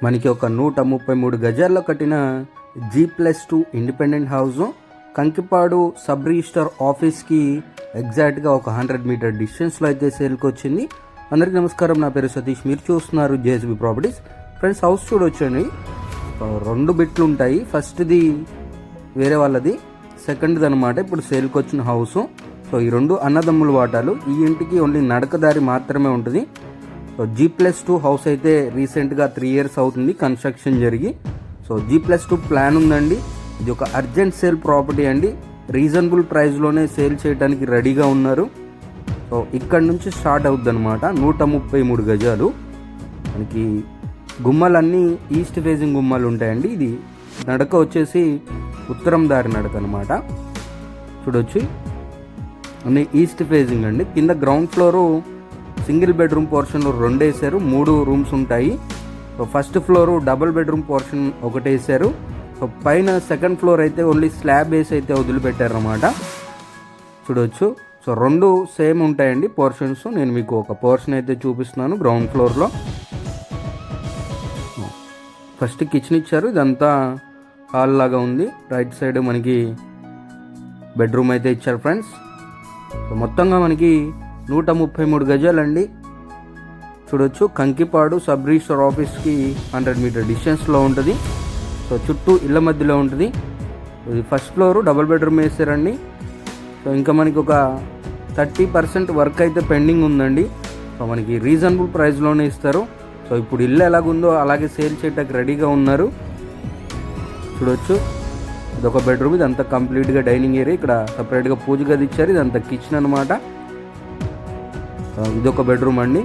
మనకి ఒక 133 గజాల్లో కట్టిన G+2 independent house Kankipadu sub register ఆఫీస్కి ఎగ్జాక్ట్గా ఒక 100 మీటర్ డిస్టెన్స్లో అయితే సేల్కి వచ్చింది. అందరికీ నమస్కారం, నా పేరు సతీష్, మీరు చూస్తున్నారు జేఎస్బీ ప్రాపర్టీస్. ఫ్రెండ్స్, హౌస్ చూడొచ్చండి. 2 బిట్లు ఉంటాయి. ఫస్ట్ది వేరే వాళ్ళది, సెకండ్ది అనమాట ఇప్పుడు సేల్కి వచ్చిన హౌస్. సో ఈ 2 అన్నదమ్ముల వాటాలు. ఈ ఇంటికి ఓన్లీ నడకదారి మాత్రమే ఉంటుంది. సో G+2 హౌస్ అయితే రీసెంట్గా 3 ఇయర్స్ అవుతుంది కన్స్ట్రక్షన్ జరిగి. సో G+2 ప్లాన్ ఉందండి. ఇది ఒక అర్జెంట్ సేల్ ప్రాపర్టీ అండి. రీజనబుల్ ప్రైస్లోనే సేల్ చేయడానికి రెడీగా ఉన్నారు. సో ఇక్కడ నుంచి స్టార్ట్ అవుద్ది అనమాట. 133 గజాలు. మనకి గుమ్మలన్నీ ఈస్ట్ ఫేసింగ్ గుమ్మాలు ఉంటాయండి. ఇది నడక వచ్చేసి ఉత్తరం దారి నడక అనమాట. చూడొచ్చు, అన్ని ఈస్ట్ ఫేసింగ్ అండి. కింద గ్రౌండ్ ఫ్లోరు సింగిల్ బెడ్రూమ్ పోర్షన్లో 2 వేసారు, 3 రూమ్స్ ఉంటాయి. So first floor double bedroom portion ఒకటి వేసారు. సో పైన సెకండ్ ఫ్లోర్ అయితే ఓన్లీ స్లాబ్ వేసి అయితే వదిలిపెట్టారన్నమాట. చూడవచ్చు. సో 2 సేమ్ ఉంటాయండి పోర్షన్స్. నేను మీకు ఒక పోర్షన్ అయితే చూపిస్తున్నాను. గ్రౌండ్ ఫ్లోర్లో ఫస్ట్ కిచెన్ ఇచ్చారు. ఇదంతా హాల్ లాగా ఉంది. రైట్ సైడ్ మనకి బెడ్రూమ్ అయితే ఇచ్చారు ఫ్రెండ్స్. సో మొత్తంగా మనకి 133 గజాలండి. చూడొచ్చు, కంకిపాడు సబ్ రిజిస్టర్ ఆఫీస్కి 100 మీటర్ డిస్టెన్స్లో ఉంటుంది. సో చుట్టూ ఇళ్ళ మధ్యలో ఉంటుంది. ఇది ఫస్ట్ ఫ్లోరు డబుల్ బెడ్రూమ్ వేసారండి. సో ఇంకా మనకి ఒక 30% వర్క్ అయితే పెండింగ్ ఉందండి. సో మనకి రీజనబుల్ ప్రైస్లోనే ఇస్తారు. సో ఇప్పుడు ఇల్లు ఎలాగుందో అలాగే సేల్ చేయడానికి రెడీగా ఉన్నారు. చూడొచ్చు, ఇదొక బెడ్రూమ్. ఇదంతా కంప్లీట్గా డైనింగ్ ఏరియా. ఇక్కడ సపరేట్గా పూజ గది ఇచ్చారు. ఇదంతా కిచెన్ అనమాట. ఇదొక బెడ్రూమ్ అండి.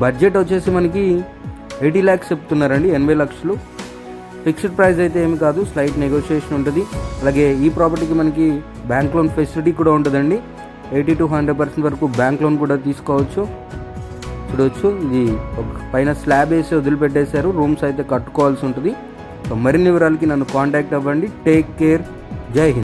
బడ్జెట్ వచ్చేసి మనకి 80 lakhs చెప్తున్నారండి, 80 లక్షలు. ఫిక్స్డ్ ప్రైస్ అయితే ఏమి కాదు, స్లైట్ నెగోషియేషన్ ఉంటుంది. అలాగే ఈ ప్రాపర్టీకి మనకి బ్యాంక్ లోన్ ఫెసిలిటీ కూడా ఉంటుందండి. 80 to 100% వరకు బ్యాంక్ లోన్ కూడా తీసుకోవచ్చు. చూడవచ్చు, ఇది ఒక పైన స్లాబ్ వేసి వదిలిపెట్టేశారు. రూమ్స్ అయితే కట్టుకోవాల్సి ఉంటుంది. సో మరిన్ని వివరాలకి నన్ను కాంటాక్ట్ అవ్వండి. Take care. జై హింద్.